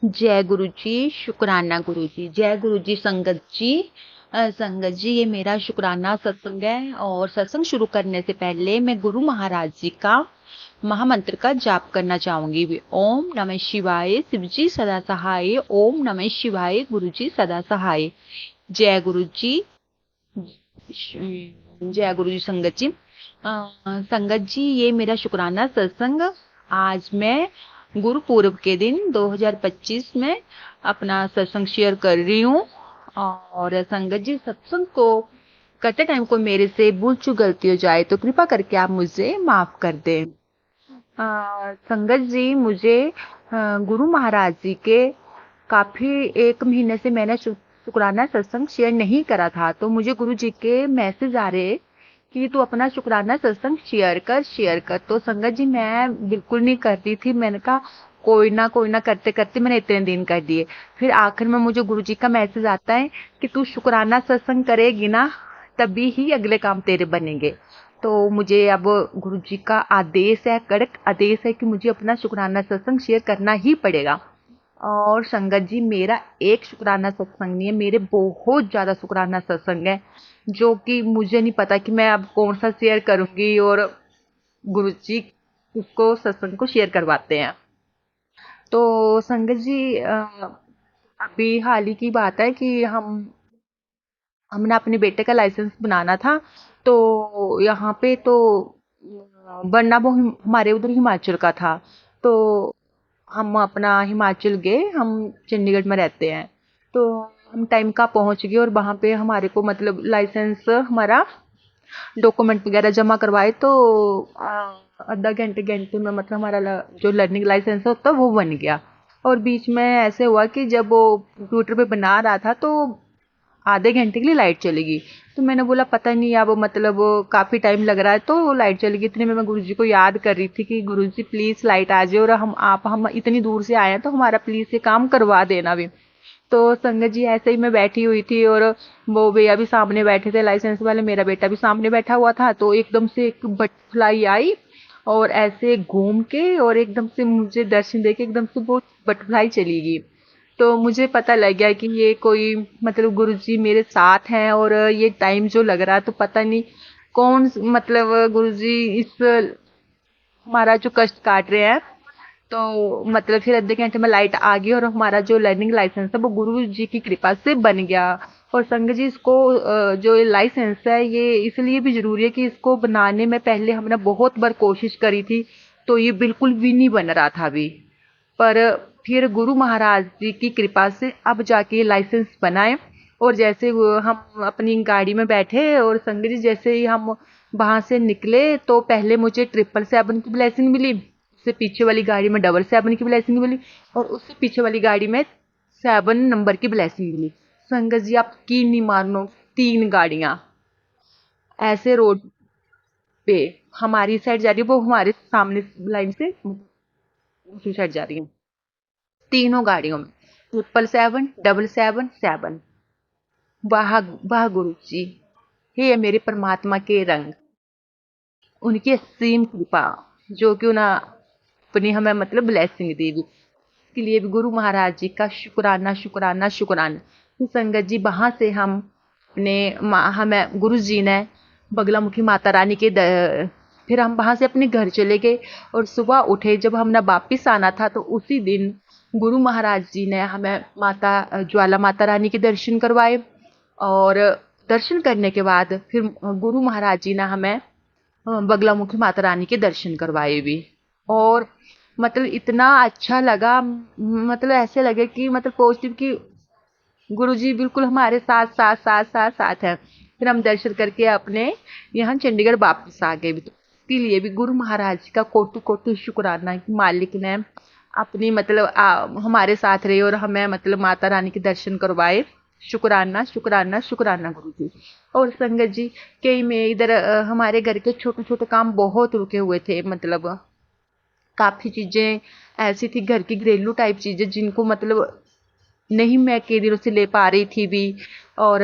जय गुरु जी। शुक्राना गुरु जी। जय गुरु जी। संगत जी, संगत जी, ये मेरा शुक्राना सत्संग है और सत्संग शुरू करने से पहले मैं गुरु महाराज जी का महामंत्र का जाप करना चाहूंगी। ओम नमः शिवाय। शिव जी सदा सहाय। ओम नमः शिवाय। गुरु जी सदा सहाय। जय गुरु जी। जय गुरु जी। संगत जी, संगत जी, ये मेरा शुक्राना सत्संग आज मैं गुरु पूर्व के दिन 2025 में अपना सत्संग शेयर कर रही हूँ। और संगत जी, सत्संग को करते टाइम को मेरे से भूल चूक गलती हो जाए तो कृपा करके आप मुझे माफ कर दें। संगत जी, मुझे गुरु महाराज जी के काफी 1 महीने से मैंने शुक्राना सत्संग शेयर नहीं करा था, तो मुझे गुरु जी के मैसेज आ रहे कि तू अपना शुक्राना सत्संग शेयर कर। तो संगत जी, मैं बिल्कुल नहीं करती थी। मैंने कहा कोई ना करते करते मैंने इतने दिन कर दिए। फिर आखिर में मुझे गुरु जी का मैसेज आता है कि तू शुक्राना सत्संग करेगी ना, तभी ही अगले काम तेरे बनेंगे। तो मुझे अब गुरु जी का आदेश है, कड़क आदेश है कि मुझे अपना शुक्राना सत्संग शेयर करना ही पड़ेगा। और संगत जी, मेरा एक शुक्राना सत्संग नहीं है, मेरे बहुत ज़्यादा शुक्राना सत्संग है, जो कि मुझे नहीं पता कि मैं अब कौन सा शेयर करूंगी। और गुरु जी उसको सत्संग को शेयर करवाते हैं। तो संगत जी, अभी हाल ही की बात है कि हमने अपने बेटे का लाइसेंस बनाना था। तो यहाँ पे तो बनना वो हमारे उधर हिमाचल का था। तो हम अपना हिमाचल गए, हम चंडीगढ़ में रहते हैं। तो हम टाइम का पहुंच गए और वहाँ पे हमारे को मतलब लाइसेंस हमारा डॉक्यूमेंट वगैरह जमा करवाए। तो आधा घंटे घंटे में मतलब हमारा जो लर्निंग लाइसेंस होता है वो बन गया। और बीच में ऐसे हुआ कि जब वो कंप्यूटर पे बना रहा था तो आधे घंटे के लिए लाइट चली गई। तो मैंने बोला पता नहीं अब मतलब काफ़ी टाइम लग रहा है, तो लाइट चली गई। इतने में मैं गुरुजी को याद कर रही थी कि गुरुजी प्लीज़ लाइट आ जाए और हम इतनी दूर से आए हैं तो हमारा प्लीज़ ये काम करवा देना भी। तो संगत जी, ऐसे ही मैं बैठी हुई थी और वो भैया भी सामने बैठे थे लाइसेंस वाले, मेरा बेटा भी सामने बैठा हुआ था। तो एकदम से एक बटरफ्लाई आई और ऐसे घूम के और एकदम से मुझे दर्शन दे के एकदम से वो बटरफ्लाई चली गई। तो मुझे पता लग गया कि ये कोई मतलब गुरुजी मेरे साथ हैं। और ये टाइम जो लग रहा है तो पता नहीं कौन मतलब गुरुजी इस हमारा जो कष्ट काट रहे हैं। तो मतलब फिर आधे घंटे में लाइट आ गई और हमारा जो लर्निंग लाइसेंस है वो गुरु जी की कृपा से बन गया। और संगत जी, इसको जो ये लाइसेंस है ये इसलिए भी जरूरी है कि इसको बनाने में पहले हमने बहुत बार कोशिश करी थी, तो ये बिल्कुल भी नहीं बन रहा था अभी। पर फिर गुरु महाराज जी की कृपा से अब जाके ये लाइसेंस बनाए। और जैसे हम अपनी गाड़ी में बैठे और संगत जी जैसे ही हम वहां से निकले तो पहले मुझे 777 की ब्लेसिंग मिली, उससे पीछे वाली गाड़ी में 777 की ब्लेसिंग मिली और उससे पीछे वाली गाड़ी में 7 नंबर की ब्लेसिंग मिली। संगत जी, आप की नहीं मानो, 3 गाड़ियां ऐसे रोड पे हमारी साइड जा रही है, वो हमारे सामने लाइन से दूसरी साइड जा रही है। तीनों गाड़ियों में 777 777 7। वाह वाह गुरु जी, हे मेरे परमात्मा के रंग, उनकी असीम कृपा जो कि उन्हें अपनी हमें मतलब ब्लेसिंग दी। इसके लिए भी गुरु महाराज जी का शुक्राना शुक्राना शुक्राना। तो संगत जी, वहां से हम अपने हमें गुरु जी ने बगलामुखी माता रानी के फिर हम वहां से अपने घर चले गए। और सुबह उठे जब हमने वापिस आना था तो उसी दिन गुरु महाराज जी ने हमें माता ज्वाला माता रानी के दर्शन करवाए। और दर्शन करने के बाद फिर गुरु महाराज जी ने हमें बगलामुखी माता रानी के दर्शन करवाए भी। और मतलब इतना अच्छा लगा, मतलब ऐसे लगे कि मतलब पॉजिटिव कि गुरुजी बिल्कुल हमारे साथ साथ साथ साथ साथ है। फिर हम दर्शन करके अपने यहाँ चंडीगढ़ वापस आ गए भी। तो इसके लिए भी गुरु महाराज जी का कोटि कोटि शुक्राना कि मालिक ने अपनी मतलब हमारे साथ रहे और हमें मतलब माता रानी के दर्शन करवाए। शुक्राना शुक्राना शुक्राना गुरु जी। और संगत जी, कई में इधर हमारे घर के छोटे छोटे काम बहुत रुके हुए थे। मतलब काफ़ी चीज़ें ऐसी थी घर की घरेलू टाइप चीज़ें जिनको मतलब नहीं मैं कई दिनों से ले पा रही थी भी। और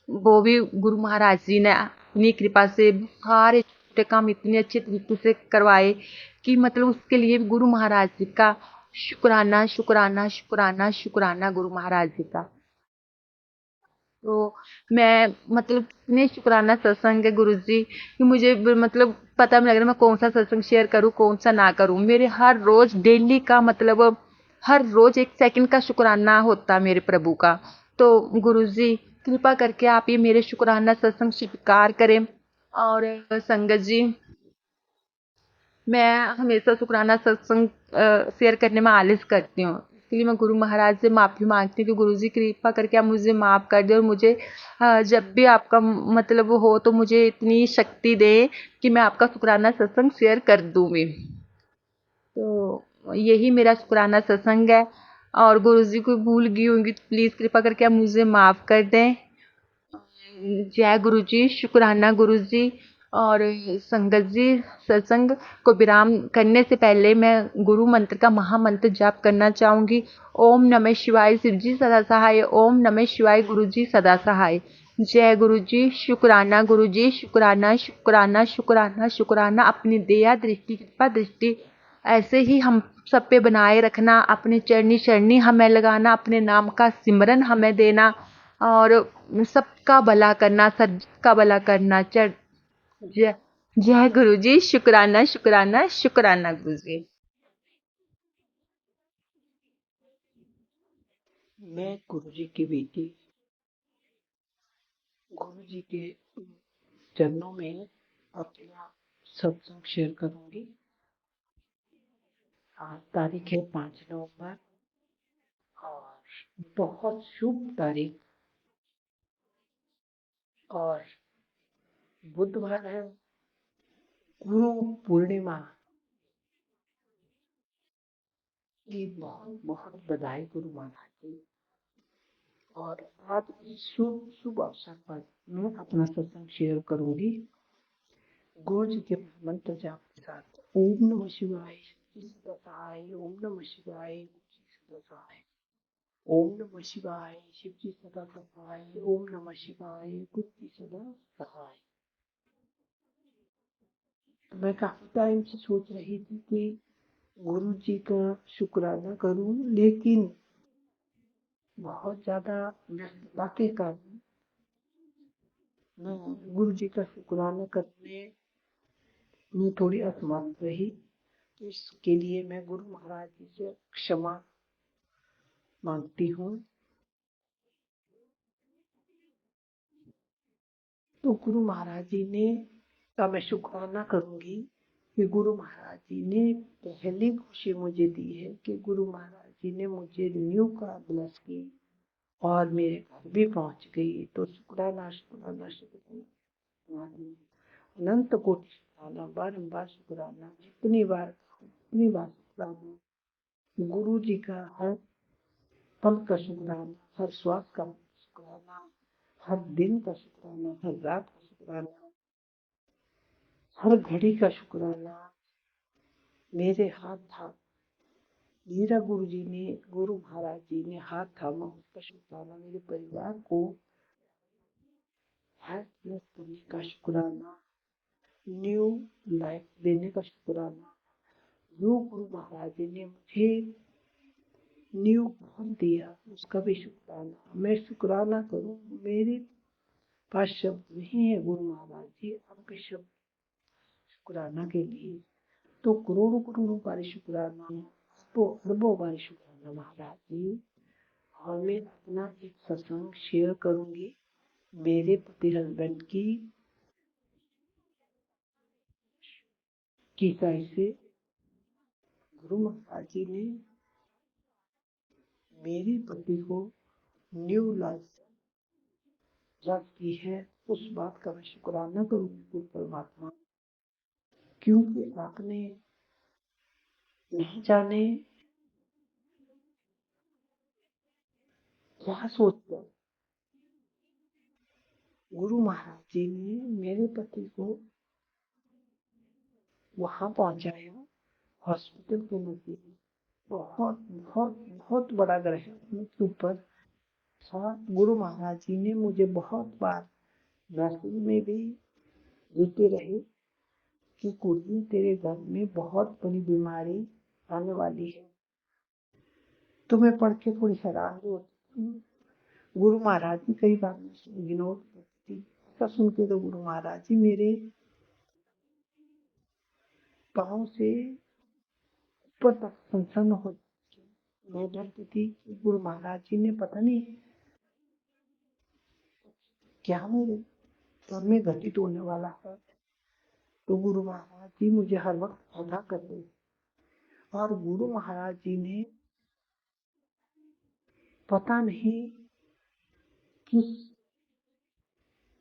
वो भी गुरु महाराज जी ने अपनी कृपा से सारे छोटे काम इतने अच्छे तरीके से करवाए कि मतलब उसके लिए भी गुरु महाराज जी का शुक्राना शुक्राना शुक्राना शुक्राना गुरु महाराज जी का। तो मैं मतलब इतने शुक्राना सत्संग है गुरु जी कि मुझे मतलब पता नहीं लग रहा मैं कौन सा सत्संग शेयर करूं कौन सा ना करूं। मेरे हर रोज डेली का मतलब हर रोज एक सेकंड का शुक्राना होता मेरे प्रभु का। तो गुरु जी कृपा करके आप ये मेरे शुक्राना सत्संग स्वीकार करें। और संगत जी मैं हमेशा शुक्राना सत्संग शेयर करने में आलस करती हूँ। इसलिए मैं गुरु महाराज से माफ़ी मांगती हूँ कि गुरु जी कृपा करके आप मुझे माफ़ कर दें और मुझे जब भी आपका मतलब हो तो मुझे इतनी शक्ति दें कि मैं आपका शुक्राना सत्संग शेयर कर दूँगी। तो यही मेरा शुक्राना सत्संग है। और गुरु जी को भूल गई होंगी तो प्लीज़ कृपा करके आप मुझे माफ़ कर दें। जय गुरु जी, शुक्राना गुरु जी। और संगत जी सत्संग को विराम करने से पहले मैं गुरु मंत्र का महामंत्र जाप करना चाहूंगी। ओम नमः शिवाय शिव जी सदा सहाय, ओम नमः शिवाय गुरु जी सदा सहाय। जय गुरु जी, शुक्राना गुरु जी, शुक्राना शुक्राना शुक्राना शुक्राना। अपनी दया दृष्टि कृपा दृष्टि ऐसे ही हम सब पे बनाए रखना। अपनी चरनी चरनी हमें लगाना, अपने नाम का सिमरन हमें देना और सबका भला करना, सबका भला करना। जय जय गुरु जी, शुक्राना शुक्राना शुक्राना गुरु जी। मैं गुरु जी की बेटी गुरु जी के चरणों में अपना सत्संग शेयर करूंगी। आज तारीख है 5 नवंबर और बहुत शुभ तारीख और बुधवार है, गुरु पूर्णिमा की बहुत बहुत बधाई गुरु महाराज जी। और आज इस शुभ शुभ अवसर पर मैं अपना सत्संग शेयर करूंगी गुरु जी के मंत्र जाप के साथ। ओम नमः शिवाय सदा सहाय, ओम नमः शिवाय सदा सहाय, ओम नमः शिवाय शिव जी सदा सहाय, ओम नमः शिवाय गुरु जी सदा सहाय। मैं काफी टाइम से सोच रही थी कि गुरु जी का शुक्राना करूं, लेकिन बहुत ज्यादा व्यस्तता के कारण मैं गुरु जी का शुक्राना करने में थोड़ी असमर्थ रही। तो इसके लिए मैं गुरु महाराज जी से क्षमा मांगती हूँ। तो गुरु महाराज जी ने का मैं शुक्राना करूंगी कि गुरु महाराज जी ने पहली खुशी मुझे दी है कि गुरु महाराज जी ने मुझे न्यू कार ब्लेस की और मेरे घर भी पहुंच गई। तो शुक्राना शुक्राना शुक्राना, अनंत कोटि शुक्राना, बारंबार शुक्राना, जितनी बार उतनी बार शुक्राना। गुरु जी का हर पल का शुक्राना, हर श्वास का शुक्राना, हर दिन का शुक्राना, हर रात का शुक्राना, हर घड़ी का शुक्राना। मेरे हाथ था मेरा गुरु जी ने, गुरु महाराज जी ने हाथ थामा, उसका शुक्राना। मेरे परिवार को हेल्थ प्लस करने का शुक्राना, न्यू लाइफ देने का शुक्राना। जो गुरु महाराज जी ने मुझे न्यू बर्थ दिया उसका भी शुक्राना। मैं शुक्राना करूं, मेरे पास शब्द नहीं है गुरु महाराज जी आपके शब्द शुक्राना के लिए। तो करोड़ों करोड़ों बार शुक्राना, तो अरबों बार शुक्राना महाराज जी। और मैं अपना एक सत्संग शेयर करूंगी मेरे पति हस्बैंड की साइड से। गुरु महाराज जी ने मेरे पति को न्यू लाइफ जब की है, उस बात का मैं शुक्राना करूंगी गुरु परमात्मा, क्योंकि आपने नहीं जाने क्या सोचकर गुरु महाराज जी ने मेरे पति को वहां पहुंचाया, हॉस्पिटल के नजदीक। बहुत बहुत बहुत बड़ा ग्रह के ऊपर था। गुरु महाराज जी ने मुझे बहुत बार मैसेज में भी देते रहे कि कुर्जी तेरे घर में बहुत बड़ी बीमारी आने वाली है, तो मैं पढ़ के थोड़ी हैरान भी होती थी। गुरु महाराज जी कई बार इग्नोर करती थी। ऐसा सुन के तो गुरु महाराज जी मेरे पाँव से ऊपर तक सनसन हो जाती। मैं डरती थी कि गुरु महाराज जी ने पता नहीं क्या मेरे घर में घटित होने वाला है। तो गुरु महाराज जी मुझे हर वक्त आगाह करते। और गुरु महाराज जी ने पता नहीं किस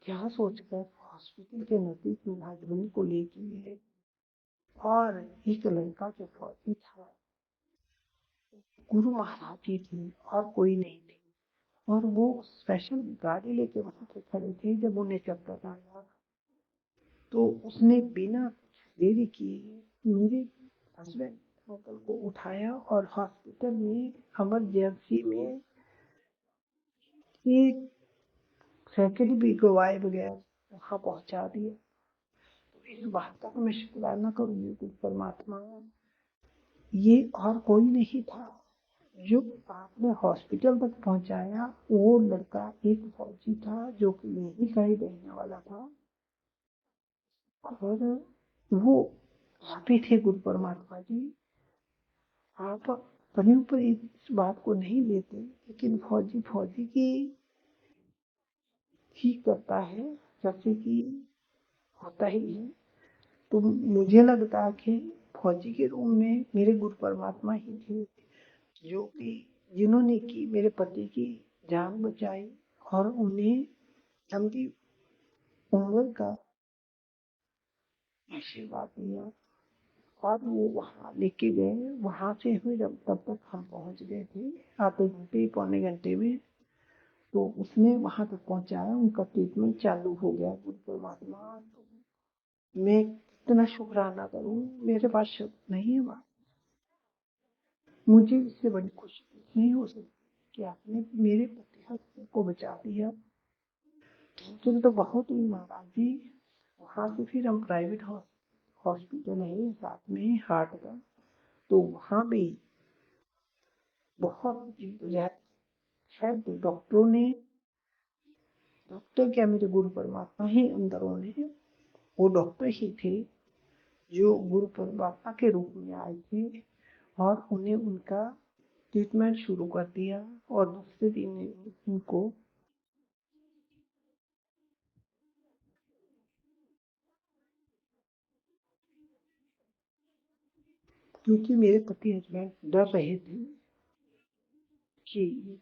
क्या सोचकर हॉस्पिटल के नजदीक में हस्बैंड को लेके गए। और एक लड़का जो फौजी था, गुरु महाराज जी थे और कोई नहीं थे। और वो स्पेशल गाड़ी लेके वहां पे खड़े थे। जब उन्हें चक्कर आया तो उसने बिना देरी किए मेरे हस्बैंड अंकल को उठाया और हॉस्पिटल में इमरजेंसी में एक सेकंड भी गवाए बगैर वहां पहुंचा दिया। तो इस बात का मैं शुक्राना करूंगी कि परमात्मा, ये और कोई नहीं था जो आपने हॉस्पिटल तक पहुंचाया। वो लड़का एक फौजी था जो कि यही का ही रहने वाला था। और वो हाथी थे गुरु परमात्मा जी। आप अपने ऊपर इस बात को नहीं लेते, लेकिन फौजी फौजी की ही करता है जैसे कि होता ही है। तो मुझे लगता है कि फौजी के रूम में मेरे गुरु परमात्मा ही थे जो कि जिन्होंने की मेरे पति की जान बचाई और उन्हें लंबी उम्र का आशीर्वाद दिया। और वो वहाँ लेके गए। वहां से हुए जब तब तक हम पहुंच गए थे आधे घंटे पौने घंटे में। तो उसने वहां तक पहुंचाया, उनका ट्रीटमेंट चालू हो गया। गुरु परमात्मा, मैं कितना शुक्राना करूं, मेरे पास शब्द नहीं है। बात मुझे इससे बड़ी खुशी नहीं हो सकती कि आपने मेरे पति हस्बैंड को बचा दिया। तुम तो बहुत ही महाराज जी। वहां से फिर हम प्राइवेट हॉस्पिटल है साथ में हार्ट का, तो वहां भी बहुत शायद डॉक्टर क्या मेरे गुरु परमात्मा ही अंदर होने, वो डॉक्टर ही थे जो गुरु परमात्मा के रूप में आए थे। और उन्हें उनका ट्रीटमेंट शुरू कर दिया। और दूसरे दिन उनको, क्योंकि मेरे पति हस्बैंड डर रहे थे कि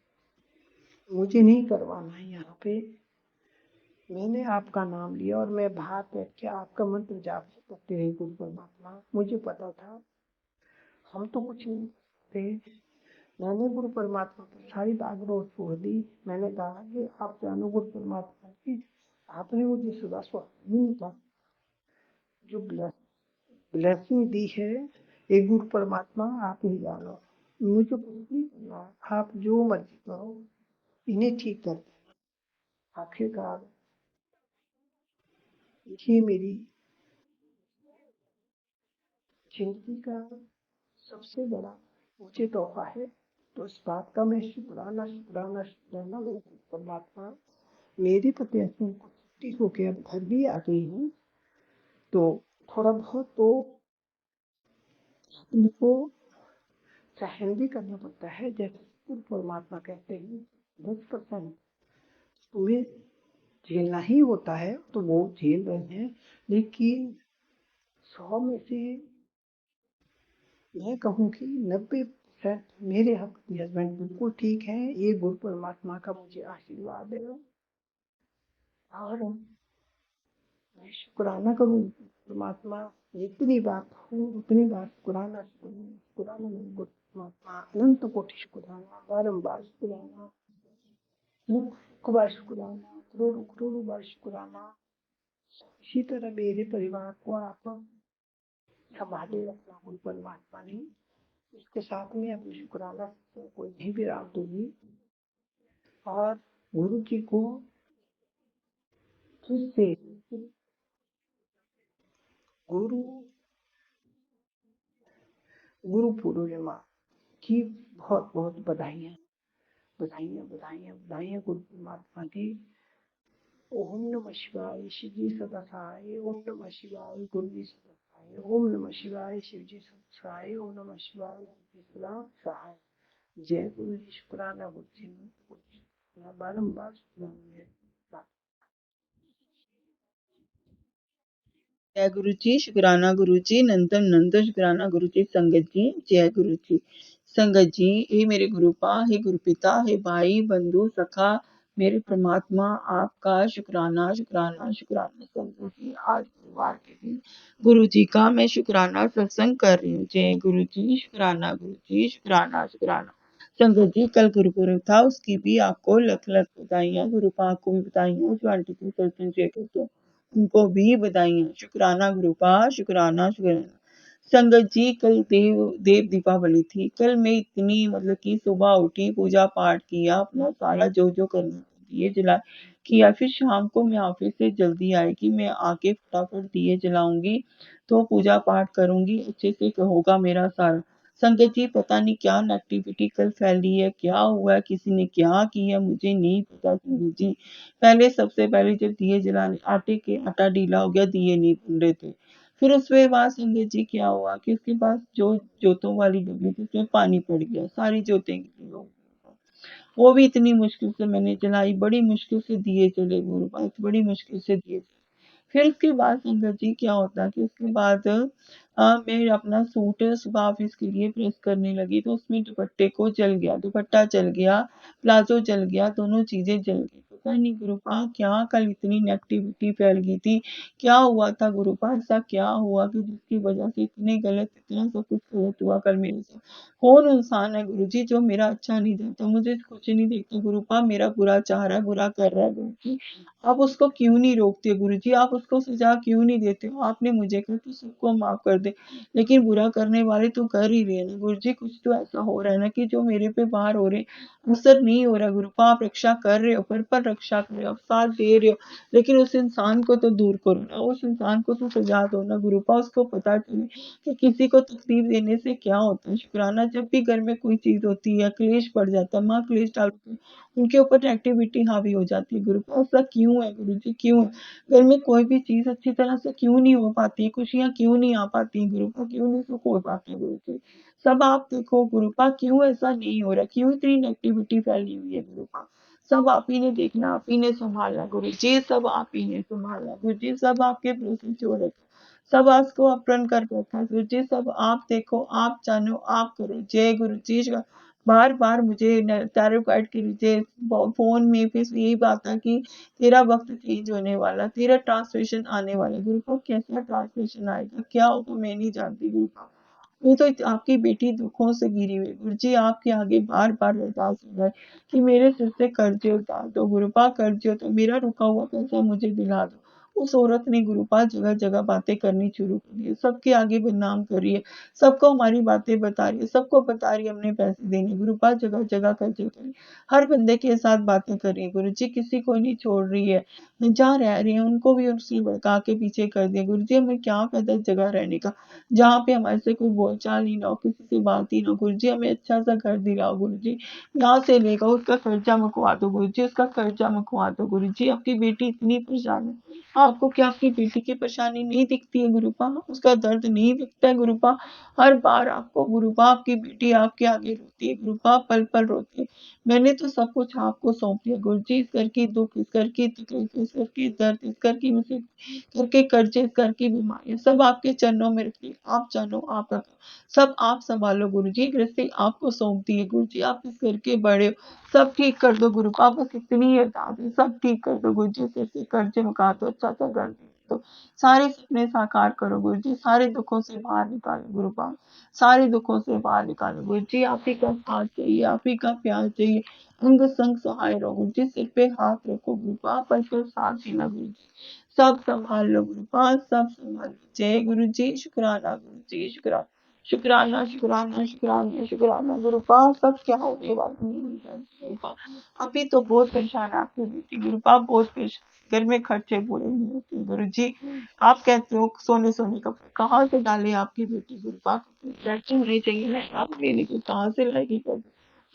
मुझे नहीं करवाना है यहाँ पे, मैंने आपका नाम लिया और मैं बाहर बैठ के आपका मंत्र जाप करते रही गुरु परमात्मा। मुझे पता था हम तो कुछ नहीं थे। मैंने गुरु परमात्मा पर सारी बागडोर छोड़ दी। मैंने कहा कि आप जानो गुरु परमात्मा की, आपने मुझे सदा स्वामी का जो ब्लेसिंग दी है, ये गुरु परमात्मा आप ही जानो। मुझे कुछ नहीं करना, आप जो मर्जी करो, इन्हें ठीक कर देना। आखिरकार ये मेरी जिंदगी का सबसे बड़ा मुझे तोहफा है। तो इस बात का मैं शुक्राना शुक्राना शुक्राना करूं परमात्मा। मेरे पति हस्बैंड को छुट्टी होके अब घर भी आ गई हूँ। तो थोड़ा बहुत तो उनको सहन भी करना पड़ता है। जैसे गुरु परमात्मा कहते हैं 10% तुम्हें झेलना ही होता है, तो वो झेल रहे हैं। लेकिन 100 में से मैं कहूँ कि 90% मेरे हस्बैंड बिल्कुल ठीक है। ये गुरु परमात्मा का मुझे आशीर्वाद है। और मैं शुक्राना करूँ परमात्मा, जितनी बार कहूँ उतनी बार शुक्राना शुक्राना गुरु परमात्मा, अनंत कोटि शुक्राना, बारम्बार शुक्राना, लाख बार शुक्राना, करोड़ों करोड़ों बार शुक्राना। इसी तरह मेरे परिवार को आप संभाले रखना गुरु परमात्मा ने। इसके साथ में अपने शुक्राना कोई नहीं विराम दूंगी। और गुरु जी को फिर से गुरु गुरु पूर्णिमा की बहुत बहुत बधाइयाँ, बधाइयाँ, बधाइयाँ, बधाइयाँ गुरु परमात्मा की। ओम नमः शिवाय, शिव जी सदा सहाय। ओम नमः शिवाय, गुरु जी सदा सहाय। ओम नमः शिवाय, शिव जी सदा सहाय। ओम नमः शिवाय, गुरु जी सदा सहाय। जय गुरु जी, शुक्राना गुरु जी, बारम्बार शुक्राना। जय गुरु जी, शुक्राना गुरु जी, नंदन नंदन शुक्राना गुरु जी। संगत जी जय गुरु जी। संगत जी, हे मेरे गुरुपा, हे गुरु पिता, हे भाई बंधु सखा, मेरे परमात्मा, आपका शुक्राना शुक्राना शुक्राना। संगत जी, आज गुरुवार के दिन गुरु जी का मैं शुक्राना सत्संग कर रही हूँ। जय गुरु जी, शुक्राना गुरु जी, शुक्राना शुक्राना। संगत जी, कल गुरुपुरब था, उसकी भी आपको लख लख बधाइयाँ। गुरुपा को भी बधाइयाँ, जो आंटी की सत्संग शेयर करते हैं उनको भी बधाइयाँ। शुक्राना गुरुपा, शुक्राना शुक्राना। संगत जी, कल देव दीपावली थी। कल मैं इतनी मतलब कि सुबह उठी, पूजा पाठ किया, अपना सारा जो करना दिए जला किया। फिर शाम को मैं ऑफिस से जल्दी आएगी, मैं आके फटाफट दिए जलाऊंगी, तो पूजा पाठ करूंगी, अच्छे से होगा मेरा सारा। संगत जी, पता नहीं क्या नेगेटिविटी कल फैली है, क्या हुआ है, किसी ने क्या किया मुझे नहीं पता। संगत जी, पहले सबसे पहले जब दिए जलाने आटा ढीला हो गया, दिए नहीं बन रहे थे। फिर उसके बाद संगत जी क्या हुआ कि उसके बाद जो जोतों वाली डब्बी थी उसमें पानी पड़ गया, सारी जोतें गिरी हो गई। वो भी इतनी मुश्किल से मैंने जलाई, बड़ी मुश्किल से दिए जले गुरु पास, बड़ी मुश्किल से दिए जले। फिर उसके बाद संगत जी क्या होता कि उसके बाद मैं अपना सूट सुबह ऑफिस के लिए प्रेस करने लगी, तो उसमें दुपट्टे को जल गया, दुपट्टा जल गया, प्लाजो जल गया, दोनों चीजें जल गई। पता नहीं गुरुपा क्या कल इतनी नेगेटिविटी फैल गई थी, क्या हुआ था गुरुपा, ऐसा क्या हुआ कि जिसकी वजह से इतने गलत, इतना सब कुछ गलत हुआ कल मेरे साथ। कौन इंसान है गुरु जी जो मेरा अच्छा नहीं चाहता, मुझे कुछ नहीं देखता गुरुपा, मेरा बुरा चाह रहा है, बुरा कर रहा है गुरु जी, आप उसको क्यों नहीं रोकते गुरु जी, आप उसको सजा क्यों नहीं देते हो। आपने मुझे कहा कि सबको माफ कर दे, लेकिन बुरा करने वाले तो कर ही रहे हैं ना गुरु जी। कुछ तो ऐसा हो रहा है ना कि जो मेरे पे बाहर हो रहे असर नहीं हो रहा गुरुपा, आप रक्षा कर रहे हो, पर रक्षा कर रहे हो, आप साथ दे रहे हो, लेकिन उस इंसान को तो दूर करो ना, उस इंसान को तो सजा दो ना गुरुपा, उसको पता चले कि किसी को तकलीफ देने से क्या होता है। शुक्राना, जब भी घर में कोई चीज होती है, क्लेश पड़ जाता है, माँ क्लेश डालती है, उनके ऊपर एक्टिविटी हावी हो जाती है गुरु। ऐसा क्यों है गुरु जी, क्यों है घर में कोई भी चीज अच्छी तरह से क्यों नहीं हो पाती, खुशियां क्यों नहीं आ पाती गुरु, क्यों नहीं सुख हो पाते गुरु जी। सब आप देखो गुरुपा, क्यों ऐसा नहीं हो रहा, क्यों इतनी नेगेटिविटी फैली हुई है गुरुपा। सब आप ही ने देखना, आप ही ने संभालना गुरु जी, सब आप ही ने संभालना गुरु जी, सब आपके भरोसे छोड़ रखा, सब आपको अपरण कर रखा है गुरु जी, सब आप देखो, आप जानो, आप करो। जय गुरु जी। बार बार मुझे टैरो कार्ड के नीचे फोन में फिर यही बात है कि तेरा वक्त चेंज होने वाला, तेरा ट्रांसलेशन आने वाला। गुरु को कैसा ट्रांसलेशन आएगा, क्या होगा मैं नहीं जानती गुरु को। ये तो आपकी बेटी दुखों से घिरी हुई गुरु जी, आपके आगे बार बार अरदास हो है कि मेरे सिर से कर्जे उतार दो गुरुपा, कर्जे तो मेरा रुका हुआ पैसा मुझे दिला दो। उस औरत ने गुरुपा जगह जगह बातें करनी शुरू कर दी है, सबके आगे बदनाम कर रही है, सबको हमारी बातें बता रही है, सबको बता रही है हमने पैसे देने। गुरुपा जगह जगह कर्जे कर, हर बंदे के साथ बातें कर रही है गुरु जी, किसी को नहीं छोड़ रही है, जहाँ रह रही है उनको भी उसने भड़का के पीछे कर दिया गुरु जी। हमें क्या फायदा जगह रहने का जहाँ पे हमारे से कोई बोलचाल ही ना हो, किसी से बात ही ना हो गुरु जी। हमें अच्छा सा घर दिलाओ गुरु जी, यहाँ से लेगा उसका कर्जा मुकवा दो गुरु जी, उसका कर्जा मुकवा दो गुरु जी। आपकी बेटी इतनी परेशान है, आपको क्या आपकी बेटी की परेशानी नहीं दिखती है गुरुपा, उसका दर्द नहीं दिखता है गुरुपा। हर बार आपको गुरुपा आपकी बेटी आपके आगे रोती है गुरुपा, पल पल रोती है। मैंने तो सब कुछ आपको सौंप दिया गुरु जी, इस घर की दुख, इस घर की तकलीफ, इस घर की दर्द, इस घर की मुसीबत, घर के कर्जे, इस घर की बीमारियां, सब आपके चरणों में रखी, आप जानो, आप रखो, सब आप संभालो गुरु जी। गृहस्थी आपको सौंप दी है गुरु जी, आप इस घर के बड़े हो, सब ठीक कर दो गुरु पाप, बस इतनी अरदास है, सब ठीक कर दो गुरु जी, सिर से कर्जे मुका दो, अच्छा सा घर दे दो, सारे सपने साकार करो गुरु जी, सारे दुखों से बाहर निकालो गुरु पाप, सारे दुखों से बाहर निकालो गुरु जी। आप ही का साथ चाहिए, आप ही का प्यार चाहिए, अंग संग सहाय रहो गुरु जी, सिर पे हाथ रखो गुरु पाप, पल पल साथ देना गुरु जी, सब संभाल लो गुरु पाप, सब संभाल लो। जय गुरु जी, शुक्राना गुरु जी, शुक्राना। शुक्राना शुक्राना शुक्राना शुक्राना गुरुपा, सब क्या होने वाला है गुरुपा। अभी तो बहुत परेशान है आपकी बेटी गुरुपा, बहुत परेशान, घर में खर्चे पूरे नहीं होते गुरु जी। आप कहते हो सोने सोने कपड़े कहाँ से डाले आपकी बेटी गुरुपा, टैक्सी होनी चाहिए ना आप लेने को, कहाँ से लाएगी कर्ज,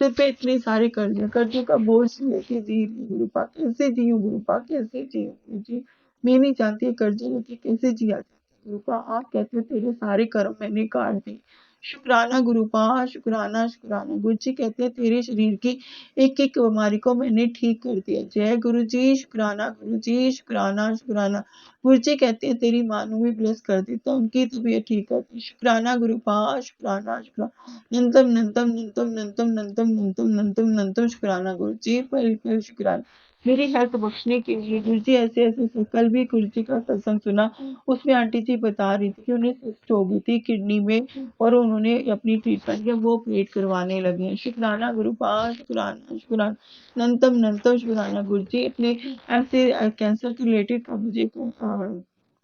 सिर पे इतने सारे कर्जे, कर्जों का बोझ लेके जी रही हूँ गुरुपा, कैसे जीऊँ गुरुपा, कैसे जीऊँ गुरु जी। मैं नहीं जानती कर्जे लेके कैसे जिया जाता है गुरुपा। आप कहते हो तेरे सारे कर्म मैंने काट दिए, शुक्राना गुरुपा, शुक्राना शुक्राना। गुरु जी कहते हैं तेरे शरीर की एक एक बीमारी को मैंने ठीक कर दिया, जय गुरु जी, शुक्राना गुरु जी, शुक्राना शुक्राना। गुरु जी कहते हैं तेरी माँ नू भी ब्लेस कर देता, उनकी तबीयत ठीक कर दी, शुक्राना गुरुपा, शुक्राना शुक्राना। नंतम नंतम नंतम नंतम नंतम नंतम नंतम नंतम शुक्राना गुरु जी, पल पल शुक्राना। मेरी हेल्थ बख्शने के लिए गुरु जी ऐसे ऐसे, कल भी गुरु जी का सत्संग सुना, उसमें आंटी जी बता रही थी कि उन्हें सिस्ट हो गई थी किडनी में और उन्होंने अपनी ट्रीटमेंट किया, वो ऑपरेट करवाने लगे हैं, शुक्राना गुरुपा, शुक्राना शुक्राना। नंतम नंतम शुक्राना गुरु जी, अपने ऐसे कैंसर के रिलेटेड का मुझे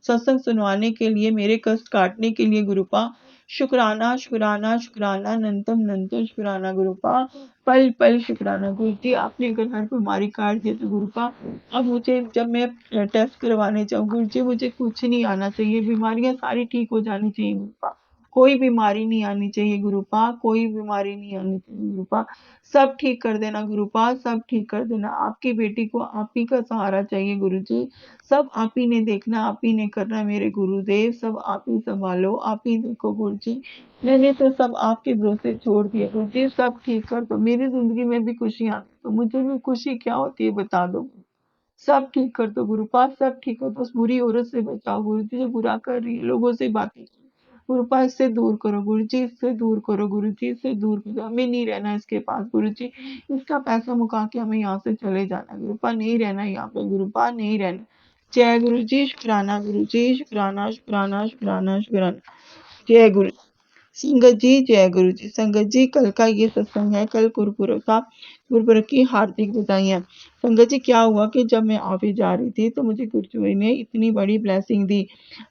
सत्संग सुनवाने के लिए, मेरे कष्ट काटने के लिए गुरुपा, शुक्राना शुक्राना शुक्राना, नंतम नंतम शुक्राना गुरुपा, पल पल शुक्राना। गुरु जी आपने अगर हर बीमारी काट दिया तो गुरुपा, अब मुझे जब मैं टेस्ट करवाने जाऊँ गुरु जी, मुझे कुछ नहीं आना चाहिए, बीमारियां सारी ठीक हो जानी चाहिए गुरुपा, कोई बीमारी नहीं आनी चाहिए गुरुपा, कोई बीमारी नहीं आनी चाहिए गुरुपा, सब ठीक कर देना गुरुपा, सब ठीक कर देना। आपकी बेटी को आप ही का सहारा चाहिए गुरु जी, सब आप ही ने देखना, आप ही ने करना मेरे गुरुदेव, सब आप ही संभालो, आप ही देखो गुरु जी। मैंने तो सब आपके भरोसे छोड़ दिया गुरु जी, सब ठीक कर दो, मेरी जिंदगी में भी खुशियां आती तो मुझे भी खुशी क्या होती है बता दो, सब ठीक कर दो गुरुपाद, सब ठीक कर दो, उस बुरी औरत से बचाओ गुरु जी जो बुरा कर रही है, लोगों से बातें गुरुपाद, इससे दूर करो गुरु जी, इससे दूर करो गुरु जी, इससे दूर करो, हमें नहीं रहना इसके पास गुरु जी, इसका पैसा मुका के हमें यहाँ से चले जाना गुरुपाद, नहीं रहना यहाँ पे गुरुपाद, नहीं रहना। जय गुरु जी, शुक्राना गुरु जी, शुक्राना शुक्राना शुक्राना शुक्राना। जय गुरु संगत जी, जय गुरु जी। संगत जी कल का ये सत्संग है, कल गुरुपुरब था, गुरुपुरब की हार्दिक बधाइयाँ। संगत जी क्या हुआ कि जब मैं ऑफिस जा रही थी तो मुझे गुरु ने इतनी बड़ी ब्लेसिंग दी,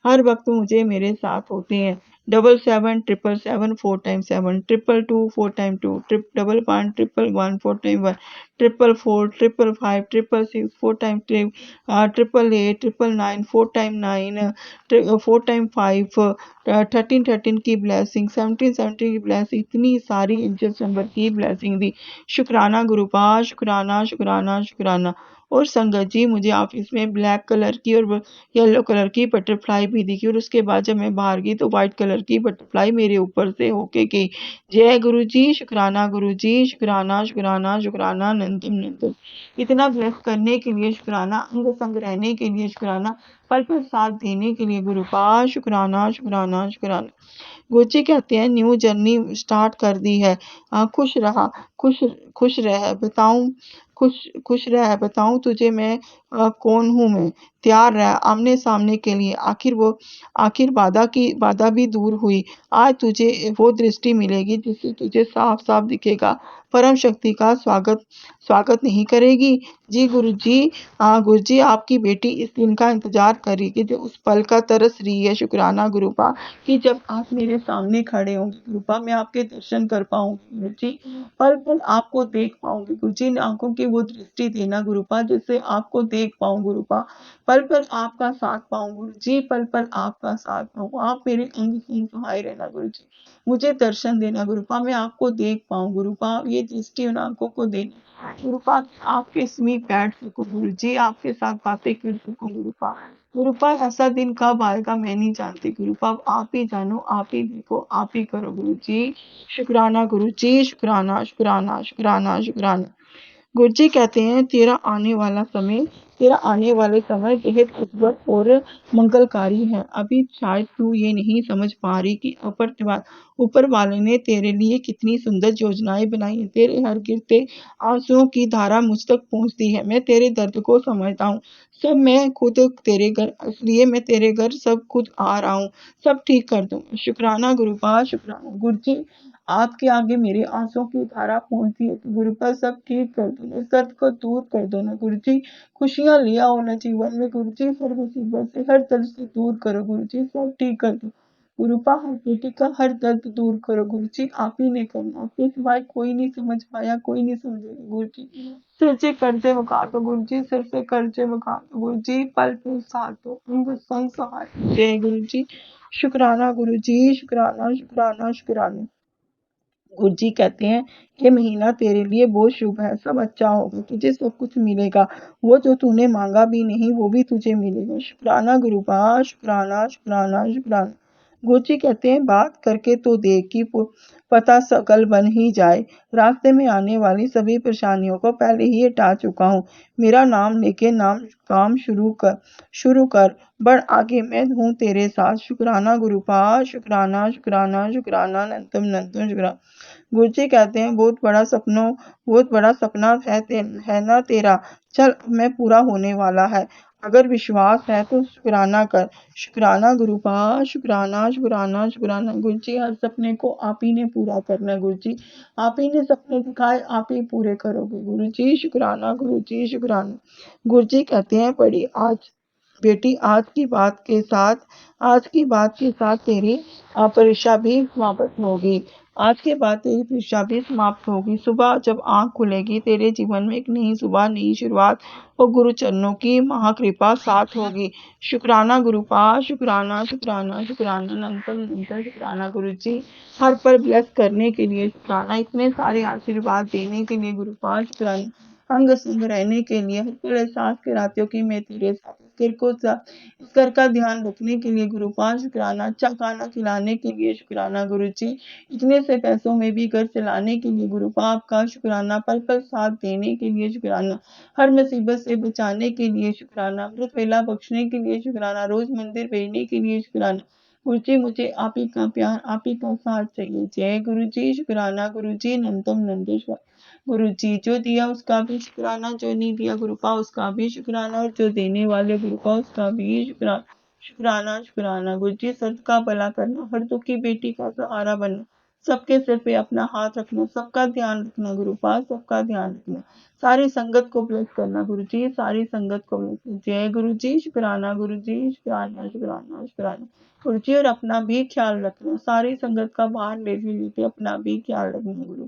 हर वक्त मुझे मेरे साथ होते हैं, 7777 4 time 7 222 4 time 2 double 1 111 4 time 1 444 555 666 4 time 3 888 999 4 time 9 4 time 5 13 की ब्लेसिंग, 17 की ब्लेसिंग, इतनी सारी एंजल्स नंबर की ब्लेसिंग दी, शुक्राना गुरुपा, शुक्राना शुक्राना शुक्राना। और संगत जी मुझे ऑफिस में ब्लैक कलर की और येलो कलर की बटरफ्लाई भी दिखी, और उसके बाद जब मैं बाहर गई तो व्हाइट कलर की बटरफ्लाई मेरे ऊपर से होके गई। जय गुरु जी, शुक्राना गुरु जी, शुक्राना शुक्राना शुक्राना, नंदन नंदन। इतना ब्लेस करने के लिए शुक्राना, अंग संग रहने के लिए शुक्राना, पल पल साथ देने के लिए गुरुपा, शुक्राना शुक्राना शुक्राना। गुरुजी कहते हैं न्यू जर्नी स्टार्ट कर दी है, खुश रहा, खुश खुश रह बताऊं, खुश खुश रह बताऊं तुझे मैं कौन हूँ मैं, तैयार रह आमने सामने के लिए, आखिर बाधा भी दूर हुई, आज तुझे वो दृष्टि मिलेगी जिससे तुझे साफ साफ दिखेगा, परम शक्ति का स्वागत नहीं करेगी। जी गुरु जी, गुरु जी आपकी बेटी इस दिन का इंतजार करेगी जो उस पल का तरस रही है, शुक्राना गुरुपा, कि जब आप मेरे सामने खड़े होंगे गुरुपा, मैं आपके दर्शन कर पाऊंगी गुरु जी, पल पल आपको देख पाऊंगी गुरु जी, इन आंखों की वो दृष्टि देना गुरुपा जिससे आपको देख पाऊं गुरुपा, पल पल आपका साथ पाऊं गुरु जी, पल पल आपका साथ पाऊं, आप मेरे अंग संग सहाय रहना गुरु जी, मुझे दर्शन देना गुरुपा, मैं आपको देख पाऊं गुरुपा, ये दृष्टि उन आंखों को देना गुरुपा, आपके समीप बैठ सको गुरु जी, आपके साथ बातें कर सको गुरुपा। गुरुपा ऐसा दिन कब आएगा मैं नहीं जानती गुरुपा, आप ही जानो, आप ही देखो, आप ही करो गुरु जी, शुक्राना गुरु जी, शुक्राना शुक्राना शुक्राना शुक्राना। गुरु जी कहते हैं तेरा आने वाले समय बेहद उज्जवल और मंगलकारी है, अभी शायद तू ये नहीं समझ पा रही कि ऊपर वाले ने तेरे लिए कितनी सुंदर योजनाएं बनाई हैं, तेरे हर गिरते आंसुओं की धारा मुझ तक पहुंचती है, मैं तेरे दर्द को समझता हूँ, सब मैं खुद तेरे घर, इसलिए मैं तेरे घर सब खुद आ रहा हूँ, सब ठीक कर दूँ, शुक्राना गुरुपा, शुक्राना गुरु जी, आपके आगे मेरे आंसुओं की धारा पहुंचती है तो गुरुपा सब ठीक कर दो, इस दर्द को दूर कर दो ना गुरु जी, खुशियां ले आओ ना जीवन में गुरु जी, हर मुसीबत से हर दर्द से दूर करो गुरु जी, सब ठीक कर दो, गुरुपा हर बेटी का हर दर्द दूर करो गुरु जी, आप ही ने करना, आपके सिवाय कोई नहीं समझ पाया, कोई नहीं समझेगा गुरु जी। सिर से कर्जे मुका दो गुरु जी, सिर से कर्जे मुका दो गुरु जी, पल पल साथ दो अंग संग सहाय। जय गुरु जी। शुक्राना गुरु जी, शुक्राना शुक्राना शुक्राना। गुरु जी कहते हैं ये महीना तेरे लिए बहुत शुभ है, सब अच्छा होगा, तुझे सब कुछ मिलेगा, वो जो तूने मांगा भी नहीं वो भी तुझे मिलेगा। शुक्राना गुरुपा, शुक्राना शुक्राना शुक्राना। गुरु जी कहते हैं बात करके तो देख कि पता सकल बन ही जाए, रास्ते में आने वाली सभी परेशानियों को पहले ही हटा चुका हूँ। मेरा नाम लेके नाम काम शुरू कर, बढ़ आगे, मैं हूँ तेरे साथ। शुक्राना गुरुपा, शुक्राना शुक्राना शुक्राना, नंतम नंतम शुक्राना। गुरुजी कहते हैं बहुत बड़ा सपना है ना तेरा, चल अब मैं पूरा होने वाला है, अगर विश्वास है तो शुक्राना कर। शुक्राना गुरुपा, शुक्राना शुक्राना शुक्राना। गुरुजी हर सपने को आप ही ने पूरा करना है गुरुजी, आप ही ने सपने दिखाए, आप ही पूरे करोगे गुरुजी। शुक्राना गुरुजी, शुक्राना। गुरुजी कहते हैं बड़ी आज बेटी, आज के साथ तेरी परीक्षा भी समाप्त होगी, आज के बाद तेरी परीक्षा भी समाप्त होगी। सुबह जब आंख खुलेगी तेरे जीवन में एक नई सुबह, नई शुरुआत और गुरु चरणों की महाकृपा साथ होगी। शुक्राना गुरुपा, शुक्राना शुक्राना शुक्राना, नंतर नंतर शुक्राना गुरु जी। हर पर ब्लेस करने के लिए शुक्राना, इतने सारे आशीर्वाद देने के लिए गुरुपा शुक्राना, अंग संग रहने के लिए, हर पल एहसास कराते हो कि मैं तेरे साथ, इस घर का ध्यान रखने के लिए गुरुपा शुक्राना, अच्छा खाना खिलाने के लिए शुक्राना गुरु जी, इतने से पैसों में भी घर चलाने के लिए गुरुपा आपका शुक्राना, पल पल साथ देने के लिए शुक्राना, हर मुसीबत से बचाने के लिए शुक्राना, अमृत वेला बख्शने के लिए शुक्राना, रोज मंदिर भेजने के लिए शुक्राना। गुरु जी मुझे आप ही का प्यार, आप ही का साथ चाहिए। जय गुरु जी। शुक्राना गुरु जी, नंतम नंदेश्वर। गुरु जी जो दिया उसका भी शुक्राना, जो नहीं दिया गुरुपा उसका भी शुक्राना, और जो देने वाले गुरुपा उसका भी शुक्राना। शुक्राना शुक्राना गुरु जी, सबका भला करना, हर दुखी बेटी का सहारा बनना, सबके सिर पे अपना हाथ रखना, सबका ध्यान रखना गुरुपा, सबका ध्यान रखना, सारी संगत को ब्लेस करना गुरु जी, सारी संगत को ब्लेस। जय गुरु जी। शुक्राना गुरु जी, शुक्राना शुक्राना शुक्राना गुरु जी, और अपना भी ख्याल रखना, सारी संगत का भार लेते अपना भी ख्याल रखना गुरु।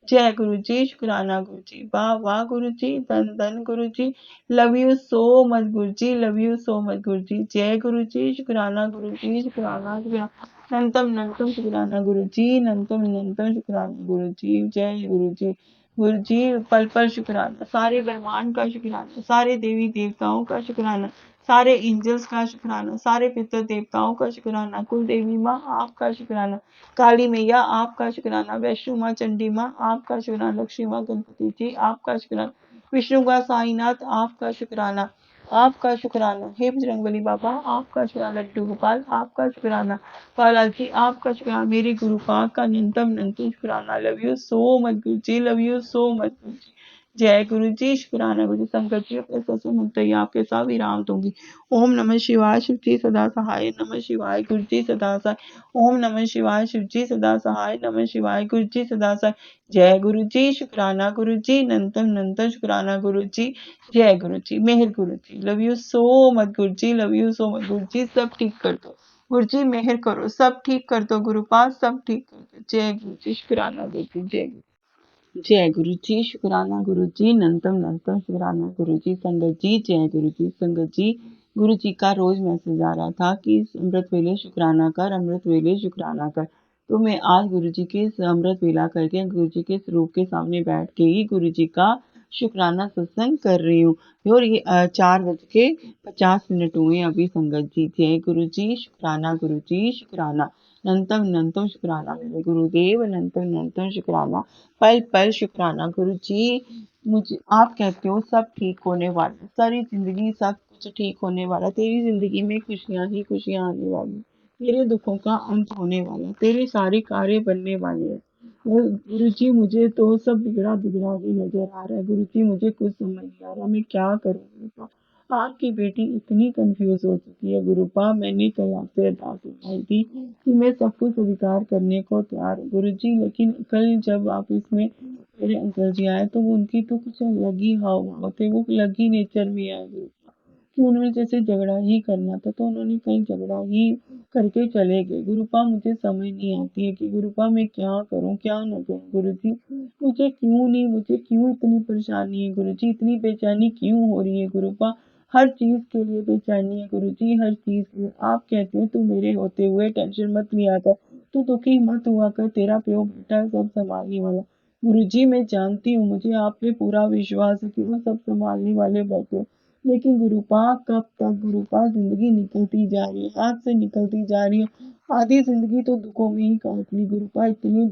जय गुरु जी। शुक्राना गुरु जी, वाह वाह गुरु जी, धन धन गुरु जी, love you so much Guru ji, love you so much गुरु जी। जय गुरु जी। शुक्राना गुरु जी, शुक्राना शुक्राना, नंतम नंतम शुक्राना गुरु जी, नंतम नंतम शुक्राना गुरु जी। जय गुरु जी। गुरु जी पल पल शुक्राना, सारे ब्रह्मांड का शुक्राना, सारे देवी देवताओं का शुक्राना, सारे एंजल्स का शुक्राना, सारे पितर देवताओं का शुक्राना, कुल देवी माँ आपका शुक्राना, काली मैया आपका शुक्राना, वैष्णो माँ चंडी माँ आपका शुक्राना, लक्ष्मी माँ गणपति जी आपका शुक्राना, विष्णु का साईनाथ आपका शुक्राना, आपका शुक्राना, हे बजरंगबली बाबा आपका शुक्राना, लड्डू गोपाल आपका शुक्राना, बालाजी जी आपका शुक्राना, मेरे गुरु पाक का न्यूनतम नंतम शुक्राना। Love you so much Guru ji, love you so much गुरु जी। जय गुरु जी। शुक्राना गुरु जी। संकट जी अपने ससुर मुक्ति आपके साथ विराम दूंगी। ओम नमः शिवाय, शिव जी सदा सहाय, नमः शिवाय, गुरु जी सदा सहाय। ओम नमः शिवाय, शिव जी सदा सहाय, नमः शिवाय, गुरु जी सदा सहाय। जय गुरु जी। शुक्राना गुरु जी, नंतम नंतम शुक्राना गुरु जी। जय गुरु जी। मेहर गुरु जी, love you so much Guru ji, love you so much गुरु जी, सब ठीक कर दो गुरु जी, मेहर करो, सब ठीक कर दो गुरु पास, सब ठीक कर दो। जय गुरु जी। शुक्राना गुरु जी। जय गुरु जी। शुक्राना गुरु जी, नंतम नंतम शुक्राना गुरु जी। संगत जी जय गुरु जी। संगत जी गुरु जी का रोज मैसेज आ रहा था कि अमृत वेले शुक्राना कर, अमृत वेले शुक्राना कर। तो मैं आज गुरु जी के अमृत वेला करके गुरु जी के स्वरूप के सामने बैठ के ही गुरु जी का शुक्राना सत्संग कर रही हूँ। और ये 4:50 हुए अभी संगत जी। जय गुरु जी। शुक्राना गुरु जी, शुक्राना, नंतम नंतम शुक्राना मेरे गुरुदेव, नंतम नंतम शुक्राना, पल पल शुक्राना गुरु जी। मुझे आप कहते हो सब ठीक होने वाला, सारी जिंदगी सब कुछ ठीक होने वाला, तेरी जिंदगी में खुशियां ही खुशियां आने वाली, तेरे दुखों का अंत होने वाला, तेरे सारे कार्य बनने वाले हैं। गुरु जी मुझे तो सब बिगड़ा बिगड़ा ही नजर आ रहा है गुरु जी, मुझे कुछ समझ नहीं आ रहा मैं क्या करूँ। आपकी बेटी इतनी कंफ्यूज हो चुकी है गुरुपा, मैंने कल आपसे अरदास लगाई थी कि मैं सब कुछ स्वीकार करने को तैयार हूँ गुरु जी, लेकिन कल जब आप इसमें मेरे अंकल जी आए तो वो उनकी तो कुछ अलग ही हाव भाव थे, वो अलग ही नेचर में आए गुरुपा कि उन्होंने जैसे झगड़ा ही करना था तो उन्होंने कहीं झगड़ा ही करके चले गए। गुरुपा मुझे समझ नहीं आती है कि गुरुपा मैं क्या करूं क्या न करूं गुरुजी। मुझे क्यों इतनी परेशानी है गुरुजी, इतनी बेचैनी क्यों हो रही है गुरुपा। हर चीज के लिए बेचैनी है गुरुजी, हर चीज के लिए। आप कहते हैं तू मेरे होते हुए टेंशन मत लिया कर, तू दुखी मत हुआ कर, तेरा प्यो बेटा है सब संभालने वाला। गुरुजी मैं जानती हूँ, मुझे आप पे पूरा विश्वास है कि वो सब संभालने वाले बैठे। लेकिन गुरुपा कब तक गुरुपा, जिंदगी निकलती जा रही है, हाथ से निकलती जा रही है। आधी जिंदगी तो दुखों में ही काट ली गुरुपा। इतने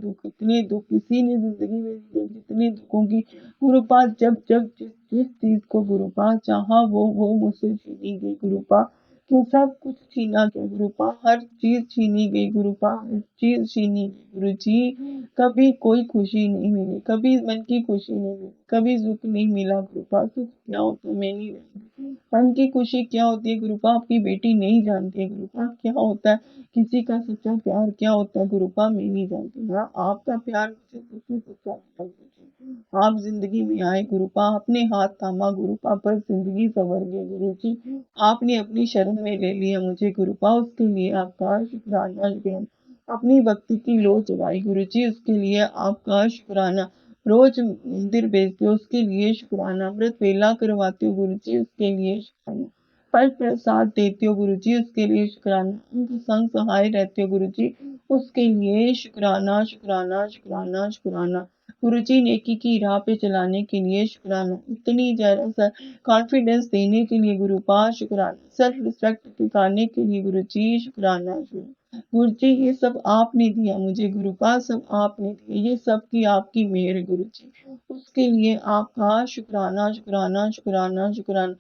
दुख किसी ने जिंदगी में नहीं देखे जितने दुखों की। गुरुपा जब जब जिस चीज को गुरुपा चाहा वो मुझसे छीनी गई गुरुपा। क्यों सब कुछ छीना गया गुरुपा, हर चीज छीनी गई गुरुपा, हर चीज छीनी गई गुरुजी। कभी कोई खुशी नहीं मिली, कभी मन की खुशी नहीं मिली, कभी सुख नहीं मिला गुरुपा। सुख क्या होता है मैं नहीं जानती, मन की खुशी क्या होती है गुरुपा आपकी बेटी नहीं जानती है गुरुपा। क्या होता है किसी का सच्चा प्यार क्या होता है गुरुपा मैं नहीं जानती। हाँ आपका प्यार मुझे सबसे सच्चा लगा गुरुजी। आप जिंदगी में आए गुरुपा, अपने हाथ थामा गुरुपा, पर जिंदगी संवर गई गुरुजी। आपने अपनी शरण में ले लिया मुझे गुरुपा, उसके लिए आपका शुक्राना शुक्राना। अपनी भक्ति की लो जगाई गुरुजी, उसके लिए आपका शुक्राना। रोज मंदिर भेजते हो उसके लिए शुक्राना, अमृत वेला करवाते हो गुरुजी उसके लिए शुक्राना, फल प्रसाद देते हो गुरुजी उसके लिए शुक्राना, उनके संग सहाय रहते हो गुरुजी उसके लिए शुक्राना शुक्राना शुक्राना शुक्राना। गुरुजी नेकी की राह पे चलाने के लिए शुक्राना, इतनी ज्यादा कॉन्फिडेंस देने के लिए गुरुपा शुक्राना, सेल्फ रिस्पेक्ट दिखाने के लिए गुरुजी शुक्राना शुक्राना। गुरुजी ये सब आपने दिया मुझे गुरुपा, सब आपने दिया, ये सब की आपकी मेहर है गुरुजी, उसके लिए आपका शुक्राना शुक्राना शुक्राना शुक्राना।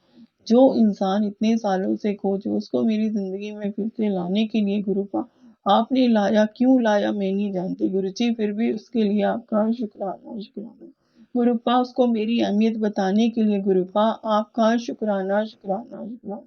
जो इंसान इतने सालों से खोजे उसको मेरी जिंदगी में फिर से लाने के लिए गुरुपा आपने लाया, क्यों लाया मैं नहीं जानती गुरुजी, फिर भी उसके लिए आपका शुक्राना शुक्राना। गुरुपा उसको मेरी अहमियत बताने के लिए गुरुपा आपका शुक्राना शुक्राना शुक्राना।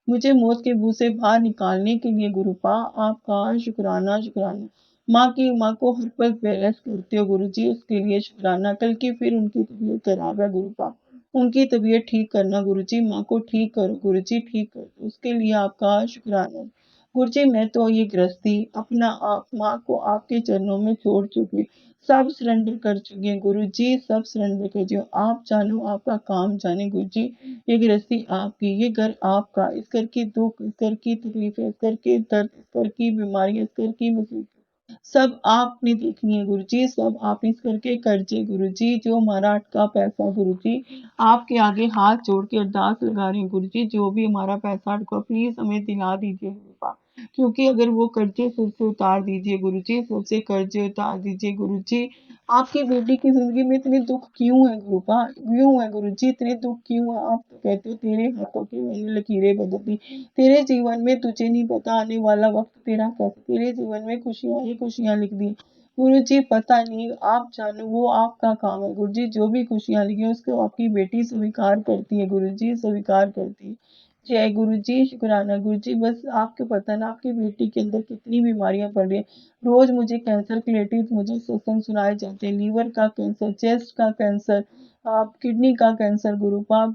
मुझे मौत के मुंह से बाहर निकालने के लिए गुरुपा आपका शुक्राना शुक्राना। माँ को हर पल बैलेंस करते हो गुरुजी उसके लिए शुक्राना। कल की फिर उनकी तबीयत खराब है गुरुपा, उनकी तबीयत ठीक करना गुरुजी, माँ को ठीक करो गुरुजी, ठीक कर दो उसके लिए आपका शुक्राना। गुरुजी मैं तो ये गृहस्थी अपना आप माँ को आपके चरणों में छोड़ चुकी, सब सरेंडर कर चुकी है गुरुजी, सब सरेंडर कर चुकी, आप जानो आपका काम जाने गुरुजी। ये गृहस्थी आपकी, ये घर आपका, इस घर की दुख, इस घर की तकलीफें, इस घर के दर्द, इस घर की बीमारियां, इस घर की मुसीबत सब आपने देखनी है गुरुजी, सब आप इस करके कर्जे गुरुजी, जो हमारा अटका पैसा गुरुजी आपके आगे हाथ जोड़ के अरदास लगा रहे हैं गुरुजी, जो भी हमारा पैसा अटका प्लीज हमें दिला दीजिए गुरुपा, क्योंकि अगर वो कर्जे फिर से उतार दीजिए गुरुजी, फिर से कर्जे उतार दीजिए गुरुजी। आपकी बेटी की जिंदगी में इतने दुख क्यों है गुरुपा, क्यों है गुरुजी, इतने दुख क्यों है। आप तो कहते हो तेरे हाथों की मैंने लकीरें बदल दी, तेरे जीवन में तुझे नहीं पता आने वाला वक्त तेरा कैसे, तेरे जीवन में खुशियां ही खुशियां लिख दी गुरुजी, पता नहीं आप जानो वो आपका काम है गुरुजी, जो भी खुशियां लिखी है उसको आपकी बेटी स्वीकार करती है गुरुजी, स्वीकार करती है। जय गुरुजी, शुक्राना गुरुजी। बस आपको पता ना आपकी बेटी के अंदर कितनी बीमारियां पड़ रही है। रोज मुझे कैंसर रिलेटेड मुझे सत्संग सुनाए जाते हैं, लीवर का कैंसर, चेस्ट का कैंसर, आप किडनी का कैंसर गुरुपा,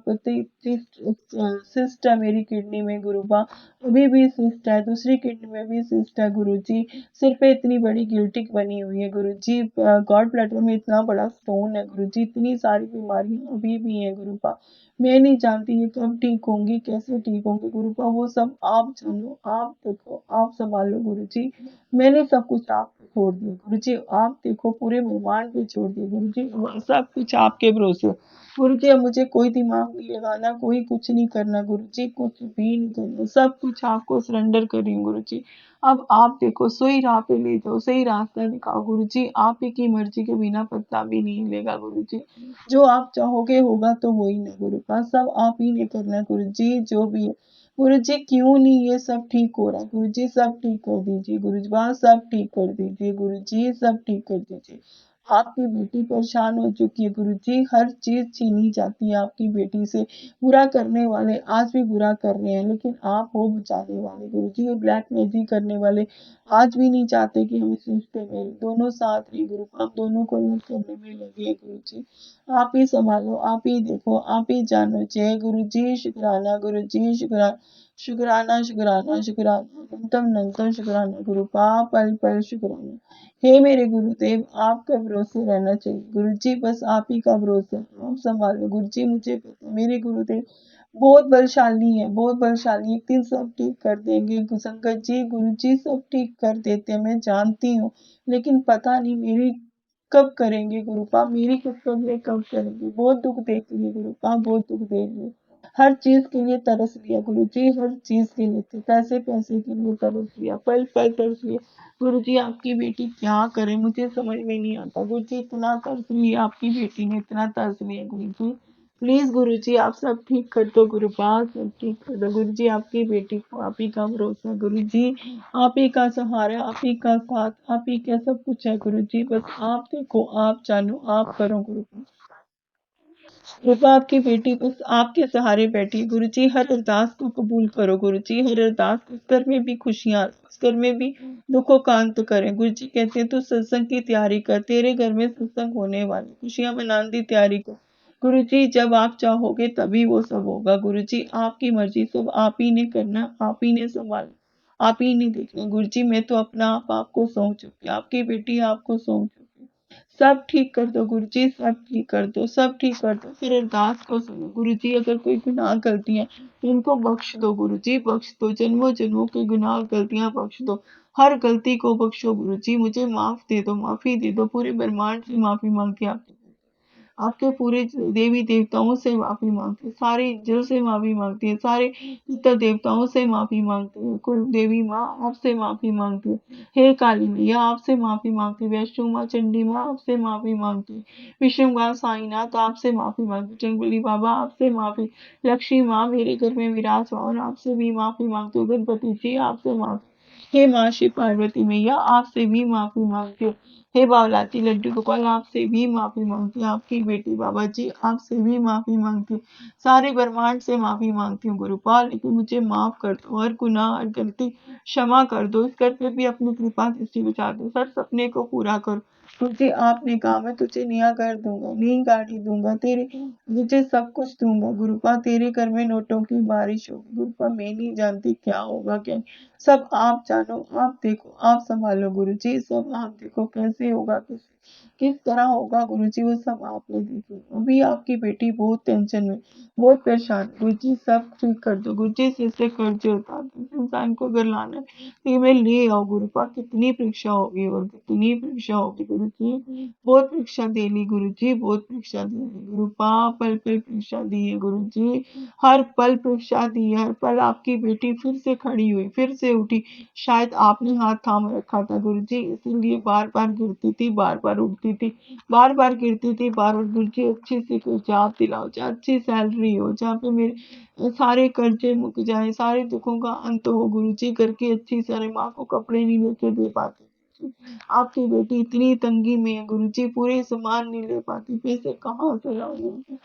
सिस्ट है मेरी किडनी में गुरुपा, अभी भी सिस्ट है, दूसरी किडनी में भी सिस्ट है गुरुजी, सिर पे इतनी बड़ी गिल्टिक बनी हुई है गुरुजी, गॉड ब्लैडर में इतना बड़ा स्टोन है गुरुजी, इतनी सारी बीमारियां अभी भी हैं गुरुपा। मैं नहीं जानती ये कब ठीक होंगी, कैसे ठीक होंगी गुरुपा, वो सब आप जानो, आप देखो, आप संभालो गुरुजी। मैंने सब कुछ आप पे छोड़ दिया गुरुजी, आप देखो पूरे ब्रह्मांड पे छोड़ दिया गुरुजी, सब कुछ आपके भरोसे। गुरुजी अब मुझे कोई दिमाग नहीं लगाना, कोई कुछ नहीं करना गुरुजी, कुछ भी नहीं करना, सब कुछ आपको सरेंडर कर रही हूँ गुरुजी। अब आप देखो सही राह पे ले जाओ, सही रास्ता दिखाओ गुरुजी, आप ही की मर्जी के बिना पत्ता भी नहीं हिलेगा गुरुजी, जो आप चाहोगे होगा तो वही ना गुरुपा, सब आप ही ने करना है गुरुजी, जो भी है गुरुजी। क्यों नहीं ये सब ठीक हो रहा गुरुजी, सब ठीक कर दीजिए गुरुजी, सब ठीक कर दीजिए गुरुजी, सब ठीक कर दीजिए। आपकी बेटी परेशान हो चुकी है गुरुजी, हर चीज छीनी जाती है आपकी बेटी से, बुरा करने वाले आज भी बुरा कर रहे हैं, लेकिन आप हो बचाने वाले गुरुजी, ये ब्लैक मैजिक करने वाले आज भी नहीं चाहते कि हम इस रिश्ते में दोनों साथ रहे गुरु, आप दोनों को अलग करने में लगे हैं गुरुजी। आप ही संभालो, आप ही देखो, आप ही जानो। जय गुरुजी, शुक्राना गुरुजी, शुक्राना शुक्राना शुक्राना शुक्राना नंतम नंतम शुक्राना गुरु पाप पल पल शुक्राना। हे मेरे गुरुदेव, आपका भरोसे रहना चाहिए गुरु जी, बस आप ही का भरोसा है, आप संभालो गुरु जी। मुझे पता है मेरे गुरुदेव बहुत बलशाली है, बहुत बलशाली, एक दिन सब ठीक कर देंगे संगत जी। गुरु जी सब ठीक कर देते हैं, मैं जानती हूँ, लेकिन पता नहीं मेरी कब करेंगे गुरुपा, मेरी किस्मत कब करेंगे। बहुत दुख देख लिए गुरुपा, बहुत दुख देख लिए, हर चीज के लिए तरस लिया गुरु जी, हर चीज के लिए, पैसे पैसे के लिए तरस लिया, पल पल तरस लिया गुरु जी। आपकी बेटी क्या करे मुझे समझ में नहीं आता गुरु जी, इतना तरस लिया आपकी बेटी ने, इतना तरस लिया गुरु जी। प्लीज गुरु जी आप सब ठीक कर दो गुरुपाल, सब ठीक कर दो गुरु जी। आपकी बेटी को आप ही का भरोसा गुरु जी, आप ही का सहारा, आप ही का साथ, आप ही का सब कुछ है गुरु जी। बस आप देखो, आप जानो, आप करो गुरु जी। कृपा आपकी बेटी बस आपके सहारे बैठी है गुरु जी। हर अरदास को कबूल करो गुरु जी, हर अरदास उस घर में भी खुशियां, उस घर में भी दुखों का अंत करें गुरु जी। कहते हैं तू सत्संग की तैयारी कर, तेरे घर में सत्संग होने वाले, खुशियां मनाने की तैयारी कर गुरु जी। जब आप चाहोगे तभी वो सब होगा गुरु जी, आपकी मर्जी, सब आप ही ने करना, आप ही ने संभालना, आप ही ने देखना गुरु जी। मैं तो अपना आप आपको सौंप चुकी, आपकी बेटी आपको सौंप चुकी, सब ठीक कर दो गुरु जी, सब ठीक कर दो, सब ठीक कर दो। फिर अरदास को सुनो गुरु जी, अगर कोई गुनाह गलतियां उनको बख्श दो गुरु जी, बख्श दो, जन्मों जन्मों के गुनाह गलतियां बख्श दो, हर गलती को बख्शो गुरु जी। मुझे माफ दे दो, माफी दे दो, पूरे ब्रह्मांड से माफी मांगती आपकी, आपके पूरे देवी देवताओं से माफी मांगती है, सारे एंजल से माफी मांगती है, सारे पितर देवताओं से माफी मांगती है, कुल देवी माँ आपसे माफी मांगती है, हे काली मैया आपसे माफी मांगती है, वैष्णो माँ चंडी माँ आपसे माफी मांगती है, विष्णु साईनाथ आपसे माफी मांगती, जंगबली बाबा आपसे माफी, लक्ष्मी माँ मेरे घर में विराजमान आपसे भी माफी मांगती हूँ, गणपति जी आपसे माफी, हे माँ श्री पार्वती मैया आपसे भी माफी मांगती हूँ, हे बावलाती लड्डू गोपाल आपसे भी माफी मांगती हूँ, आपकी बेटी बाबा जी आपसे भी माफी मांगती हूँ, सारे ब्रह्मांड से माफी मांगती हूँ गुरुपाल, लेकिन मुझे माफ कर दो, हर गुनाह हर गलती क्षमा कर दो, इस घर पे भी अपनी कृपा दृष्टि बचा दो, सर सपने को पूरा करो तुझे। आपने कहा मैं तुझे नया घर दूंगा, नई गाड़ी दूंगा, तेरे मुझे सब कुछ दूंगा गुरुपा, तेरे घर में नोटों की बारिश होगी गुरुपा, मैं नहीं जानती क्या होगा क्या, सब आप जानो, आप देखो, आप संभालो गुरु जी, सब आप देखो कैसे होगा, किस तरह होगा गुरु जी, वो सब आपने देखो। अभी आपकी बेटी बहुत टेंशन में, बहुत परेशान, गुरु जी सब ठीक कर दो गुरु जी, सिर से कर्ज उतार दो, इस इंसान को अगर लाना है तो ये मैं ले आओ गुरु पा, कितनी परीक्षा होगी और कितनी परीक्षा होगी गुरु जी, बहुत परीक्षा दे ली गुरु जी, बहुत परीक्षा दे ली गुरु पा, पल पल परीक्षा दी है गुरु जी, हर पल परीक्षा दी है, हर पल आपकी बेटी फिर से खड़ी हुई, फिर से उठी, शायद आपने हाथ थाम रखा था गुरु जी, इसीलिए बार बार गिरती थी, बार बार उठती थी, बार बार गिरती थी, बार बार गुरु जी अच्छी सी कोई जॉब दिलाओ, जहाँ अच्छी सैलरी हो, जहाँ पे मेरे सारे कर्जे मुक जाए, सारे दुखों का अंत हो गुरु जी, घर की अच्छी सारे माँ को कपड़े नहीं लेके दे पाते, आपकी बेटी इतनी तंगी में है गुरु जी, पूरे सामान नहीं ले पाती, पैसे कहाँ से लाऊंगी,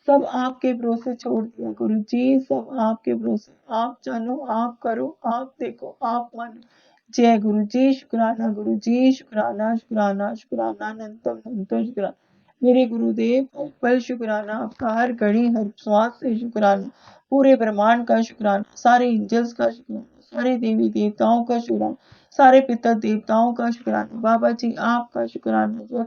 सब आपके भरोसे छोड़ दिया गुरु जी, सब आपके भरोसे, आप जानो, आप करो, आप देखो, आप मानो। जय गुरु जी, शुक्राना गुरु जी, शुक्राना शुक्राना शुक्राना अनंतम अनंतम शुक्राना मेरे गुरुदेव, पल पल शुक्राना आपका, हर घड़ी हर श्वास से शुक्राना, पूरे ब्रह्मांड का शुक्राना, सारे एंजल्स का शुक्राना, सारे देवी देवताओं का शुक्राना, सारे पितर देवताओं का शुक्राना, बाबा जी आपका शुक्राना,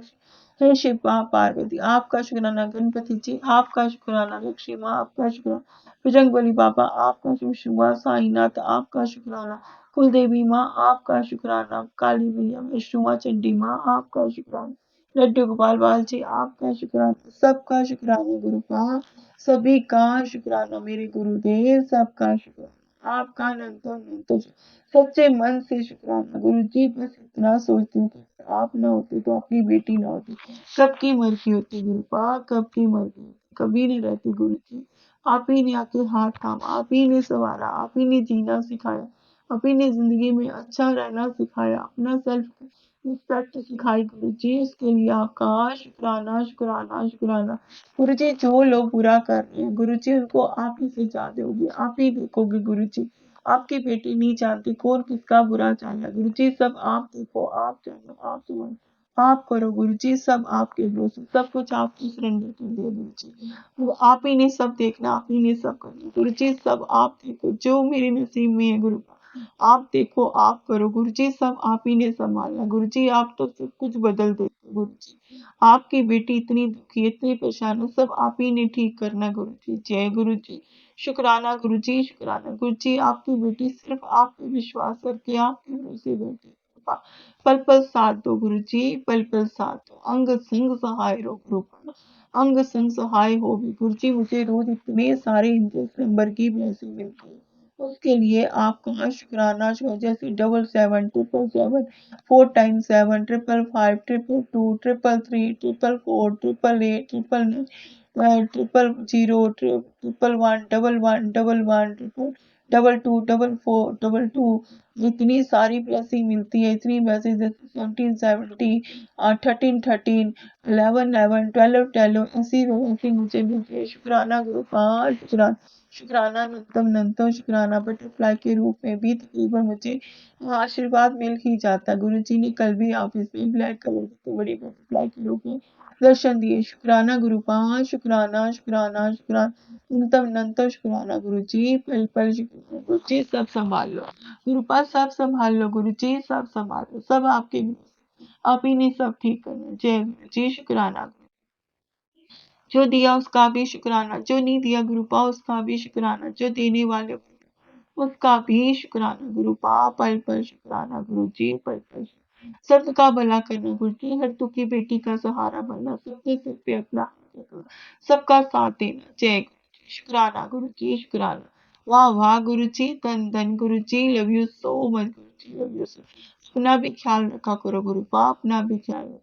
हे शिव माँ पार्वती आपका शुक्राना, गणपति जी आपका शुक्राना, लक्ष्मी माँ आपका शुक्राना, बजरंगबली बाबा आपका शुक्राना, साईनाथ आपका शुक्राना, कुल देवी माँ आपका शुक्राना, काली मैया विष्णु माँ चंडी माँ आपका शुक्राना, लड्डू गोपाल बाल जी आपका शुक्राना, सबका शुक्राना गुरुपा, सभी का शुक्राना मेरे गुरुदेव, सबका शुक्राना, आपका अनंत अनंत सच्चे मन से शुक्राना गुरु जी। बस इतना सोचती हूँ कि आप ना होते तो आपकी बेटी ना होती, कब की मर्जी होती गुरुपा, कब की मर्जी होती, कभी नहीं रहती गुरु जी, आप ही ने आके हाथ थामा, आप ही ने संवारा, आप ही ने जीना सिखाया, आप ही ने जिंदगी में अच्छा रहना सिखाया, अपना सेल्फ रिस्पेक्ट सिखाई गुरु जी, इसके लिए आपका शुक्राना शुक्राना शुक्राना गुरु जी। जो लोग बुरा कर रहे हैं गुरु जी, उनको आप ही सजा दोगे, आप ही देखोगे गुरु जी, आपकी बेटी नहीं जानती कौन किसका बुरा चाह रहा है गुरु जी, सब आप देखो, आप जानो, आप सुनो, आप करो गुरु जी, सब आपके भरोसे, सब कुछ आपको सरेंडर कर दिया गुरु जी। वो आप ही ने सब देखना, आप ही ने सब करना गुरु जी, सब आप देखो, जो मेरे नसीब में है गुरु, आप देखो, आप करो गुरु जी, सब आप ही ने संभालना गुरु जी, आप तो सब कुछ बदल देते हो गुरु जी। आपकी बेटी इतनी दुखी है, इतनी परेशान है, सब आप ही ने ठीक करना गुरु जी। जय गुरु जी। शुक्राना गुरु जी, शुक्राना गुरु जी, आपकी बेटी सिर्फ आप पे विश्वास करके आपके भरोसे बैठी है। पल पल साथ दो गुरु जी, पल पल साथ दो, अंग संग सहाय रो गुरु, अंग संग सहाय हो भी गुरु जी। मुझे रोज इतने सारे इंटरेस्ट नंबर की ब्लेसिंग मिलती है, उसके लिए आपका शुक्राना। जैसे 7777, 4 टाइम्स 7, 555, 222, 333, 444, 888, 999, 000, 111, 1111, 22, 44, 22, इतनी सारी ब्लेसिंग मिलती है, इतनी ब्लेसिंग, 1770, 1313, 1111, 1212, ऐसी ब्लेसिंग मुझे मिलती है। शुक्राना गुरु का, शुक्राना। शुक्राना नंतम नंतम, शुक्राना बटरफ्लाई के रूप में भी तकरीबन मुझे आशीर्वाद मिल ही जाता। गुरु जी ने कल भी ऑफिस में ब्लैक कलर की बड़ी बटरफ्लाई के रूप में दर्शन दिए। शुक्राना गुरु का, शुक्राना शुक्राना शुक्राना नंतम नंतम, शुक्राना गुरु जी, पल पल शुक्राना गुरु जी, सब संभाल लो गुरु पास, सब संभाल लो गुरु जी, सब संभाल लो, सब आपके, आप ही ने सब ठीक करना। जय गुरु जी, शुक्राना। जो दिया उसका भी शुक्राना, जो नहीं दिया गुरु पा उसका भी शुक्राना, जो देने वाले उसका भी शुक्राना गुरु पा, पल पल शुक्राना गुरु जी, पल पल सबका भला करना गुरु जी, हर दुखी बेटी का सहारा बनना, सबके सिर पे अपना हाथ रखना, सबका साथ देना। जय गुरु जी, शुक्राना गुरु जी, शुक्राना। वाह वाह गुरु जी, धन धन गुरु जी, love you so much Guru ji, love you so. अपना भी ख्याल रखा करो गुरु पा, अपना भी ख्याल रखा।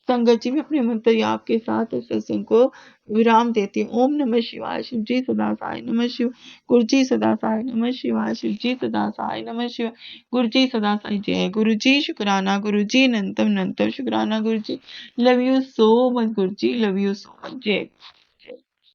संगत जी भी अपने मंत्र याप के साथ इस सत्संग को विराम देती है। ओम नमः शिवाय, शिव जी सदा सहाय, नमः शिव, गुरु जी सदा सहाय, नमः शिवाय, शिव जी सदा सहाय, नमः शिव, गुरु जी सदा सहाय। जय गुरु जी, शुक्राना गुरु जी, नंतम नंतम शुक्राना गुरु जी, love you so much Guru ji, love you so much. जय